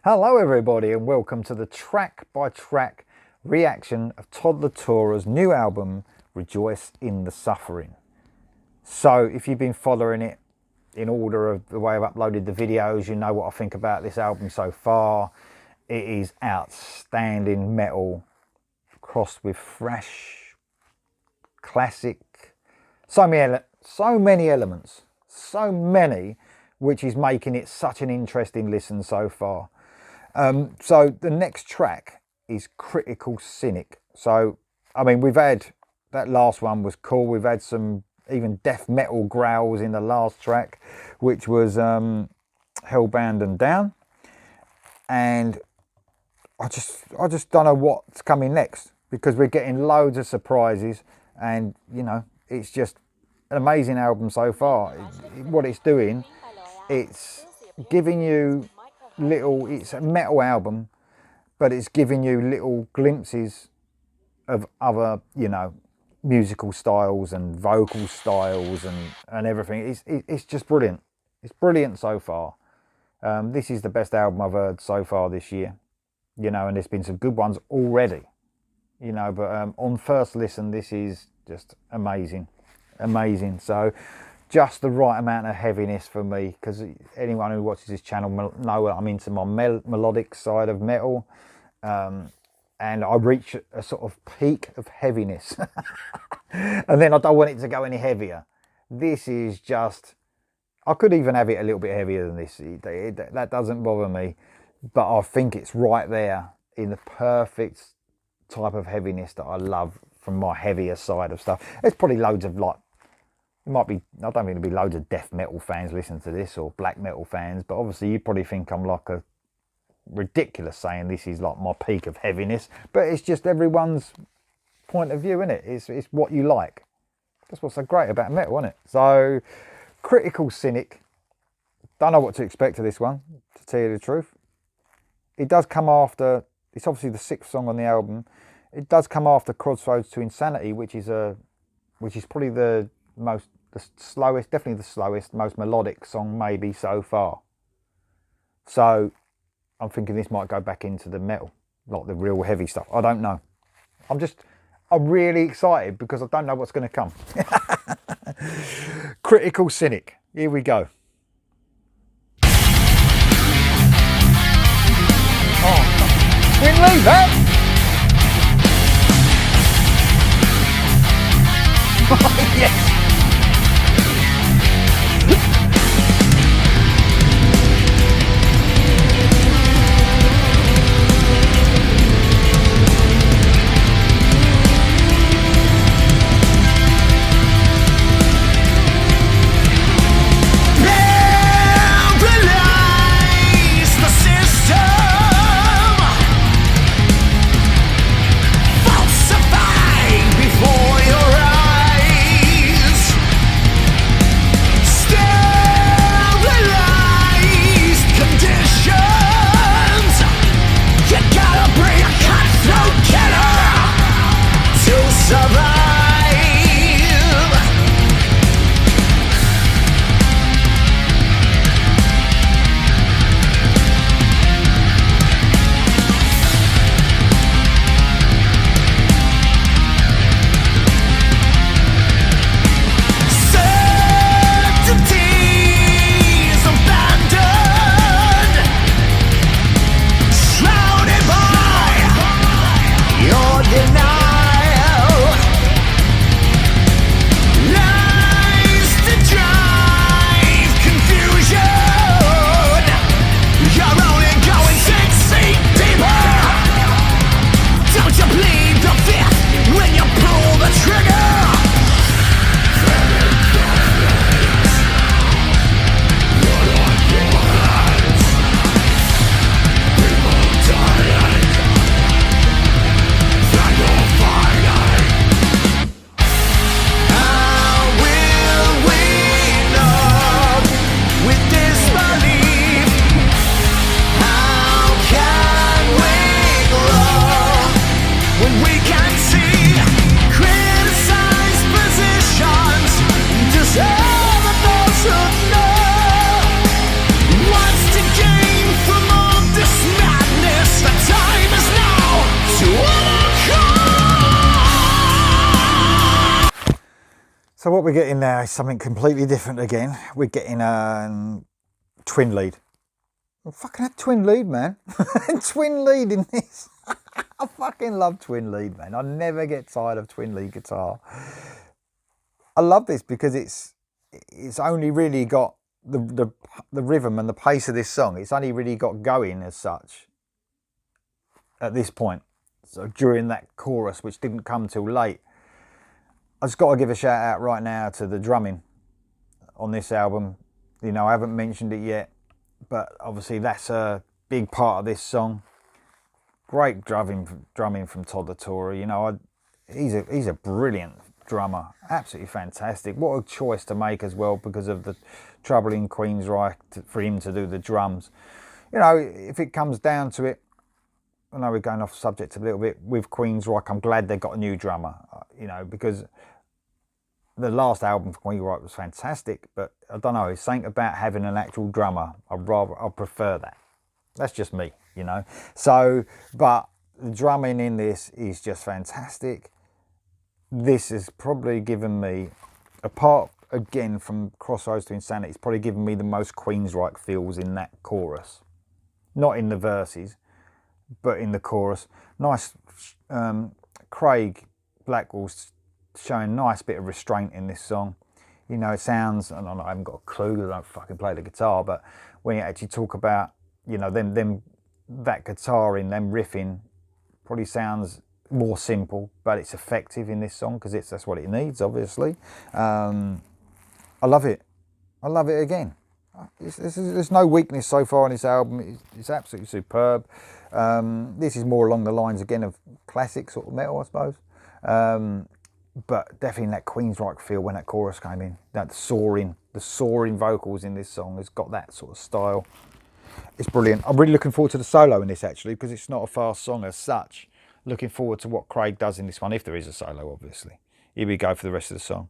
Hello everybody and welcome to the track by track reaction of Todd La Torre's new album, Rejoice in the Suffering. So if you've been following it in order of the way I've uploaded the videos, you know what I think about this album so far. It is outstanding metal crossed with fresh, classic, so many elements, which is making it such an interesting listen so far. So the next track is Critical Cynic. So, I mean, we've had, that last one was cool. We've had some even death metal growls in the last track, which was Hellbound and Down. And I just don't know what's coming next, because we're getting loads of surprises, and you know, it's just an amazing album so far. What it's doing, it's giving you it's a metal album, but it's giving you little glimpses of other, you know, musical styles and vocal styles and everything. It's just brilliant. It's brilliant so far. This is the best album I've heard so far this year, you know, and there's been some good ones already, you know, but on first listen, this is just amazing. So just the right amount of heaviness for me, because anyone who watches this channel know I'm into my melodic side of metal, and I reach a sort of peak of heaviness and then I don't want it to go any heavier. This is just, I could even have it a little bit heavier than this. That doesn't bother me, but I think it's right there in the perfect type of heaviness that I love from my heavier side of stuff. There's probably loads of, like, it might be, I don't think there'll be loads of death metal fans listening to this, or black metal fans, but obviously you probably think I'm like a ridiculous saying this is like my peak of heaviness, but it's just everyone's point of view, isn't it? It's what you like. That's what's so great about metal, isn't it? So Critical Cynic, don't know what to expect of this one, to tell you the truth. It does come after, it's obviously the 6th song on the album. It does come after Crossroads to Insanity, which is probably the slowest, definitely the slowest, most melodic song maybe so far. So I'm thinking this might go back into the metal, like the real heavy stuff. I don't know. I'm really excited because I don't know what's going to come. Critical Cynic, here we go. Oh, we didn't leave that. Oh, yes. Before your eyes, So what we're getting now is something completely different again. We're getting a twin lead. I fucking had twin lead, man. Twin lead in this. I fucking love twin lead, man. I never get tired of twin lead guitar. I love this because it's only really got the rhythm and the pace of this song. It's only really got going as such at this point. So during that chorus, which didn't come till late. I just got to give a shout out right now to the drumming on this album. You know, I haven't mentioned it yet, but obviously that's a big part of this song. Great drumming from Todd La Torre. You know, he's a brilliant drummer, absolutely fantastic. What a choice to make as well, because of the trouble in Queensryche for him to do the drums. You know, if it comes down to it, I know we're going off subject a little bit with Queensryche. I'm glad they got a new drummer. You know, because the last album from Queensryche was fantastic, but I don't know, it's something about having an actual drummer. I prefer that. That's just me, you know. So, but the drumming in this is just fantastic. This has probably given me, apart again from Crossroads to Insanity, it's probably given me the most Queensryche feels in that chorus. Not in the verses, but in the chorus. Nice, Craig Blackwell's showing nice bit of restraint in this song. You know, it sounds, I haven't got a clue, I don't fucking play the guitar, but when you actually talk about, you know, that guitar in them riffing probably sounds more simple, but it's effective in this song because that's what it needs, obviously. I love it. I love it again. There's no weakness so far on this album. It's absolutely superb. This is more along the lines again of classic sort of metal, I suppose. But definitely that Queensryche feel when that chorus came in. That soaring vocals in this song has got that sort of style. It's brilliant. I'm really looking forward to the solo in this actually, because it's not a fast song as such. Looking forward to what Craig does in this one, if there is a solo, obviously. Here we go for the rest of the song.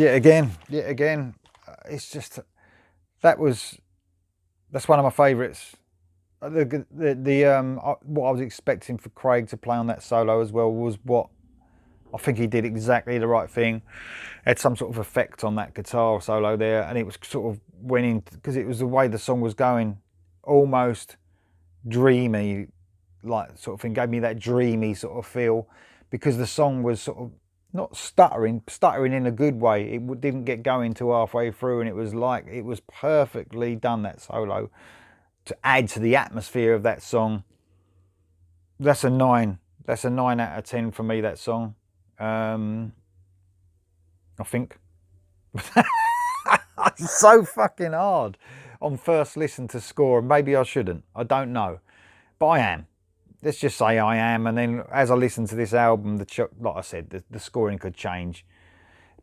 Yet again, it's just, that's one of my favourites. What I was expecting for Craig to play on that solo as well was what I think he did exactly the right thing. Had some sort of effect on that guitar solo there, and it was sort of went in, because it was the way the song was going, almost dreamy, like sort of thing, gave me that dreamy sort of feel, because the song was sort of not stuttering in a good way. It didn't get going till halfway through, and it was perfectly done, that solo, to add to the atmosphere of that song. That's a 9. That's a 9 out of 10 for me, that song. I think. It's so fucking hard on first listen to score, and maybe I shouldn't. I don't know, but I am. Let's just say I am, and then as I listen to this album, like I said, the scoring could change.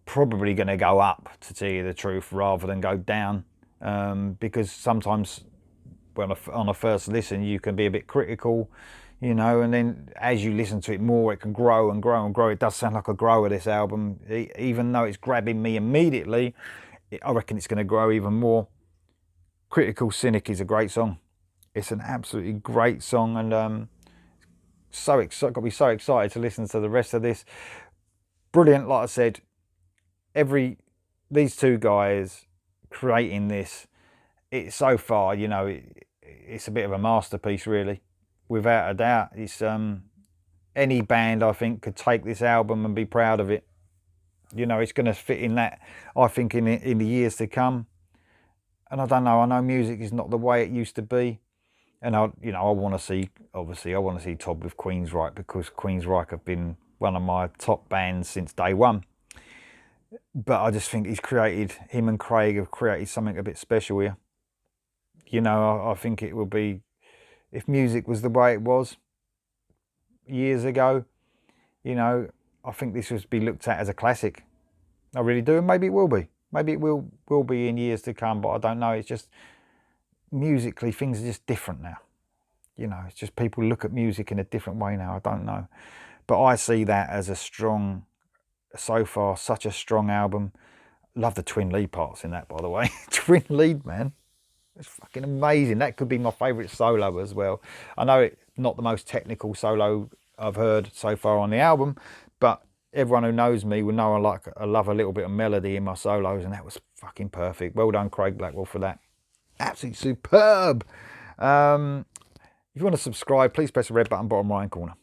Probably going to go up, to tell you the truth, rather than go down, because sometimes on a first listen you can be a bit critical. you know, and then as you listen to it more, it can grow and grow and grow. It does sound like a grower, this album. Even though it's grabbing me immediately, I reckon it's going to grow even more. Critical Cynic is a great song. It's an absolutely great song, and so excited, got me so excited to listen to the rest of this. Brilliant, like I said. These two guys creating this, it's so far, you know, it's a bit of a masterpiece, really, without a doubt. It's any band, I think, could take this album and be proud of it. You know, it's going to fit in that, I think, in the years to come. And I don't know, I know music is not the way it used to be. And I want to see, obviously, I want to see Todd with Queensryche, because Queensryche have been one of my top bands since day one. But I just think him and Craig have created something a bit special here. You know, I think it will be, if music was the way it was years ago, you know, I think this would be looked at as a classic. I really do, and maybe it will be. Maybe it will be in years to come, but I don't know. It's just, musically, things are just different now. You know, it's just people look at music in a different way now. I don't know. But I see that as a strong, so far, such a strong album. Love the twin lead parts in that, by the way. Twin lead, man. It's fucking amazing. That could be my favourite solo as well. I know it's not the most technical solo I've heard so far on the album, but everyone who knows me will know I love a little bit of melody in my solos, and that was fucking perfect. Well done, Craig Blackwell, for that. Absolutely superb. If you want to subscribe, please press the red button bottom right corner.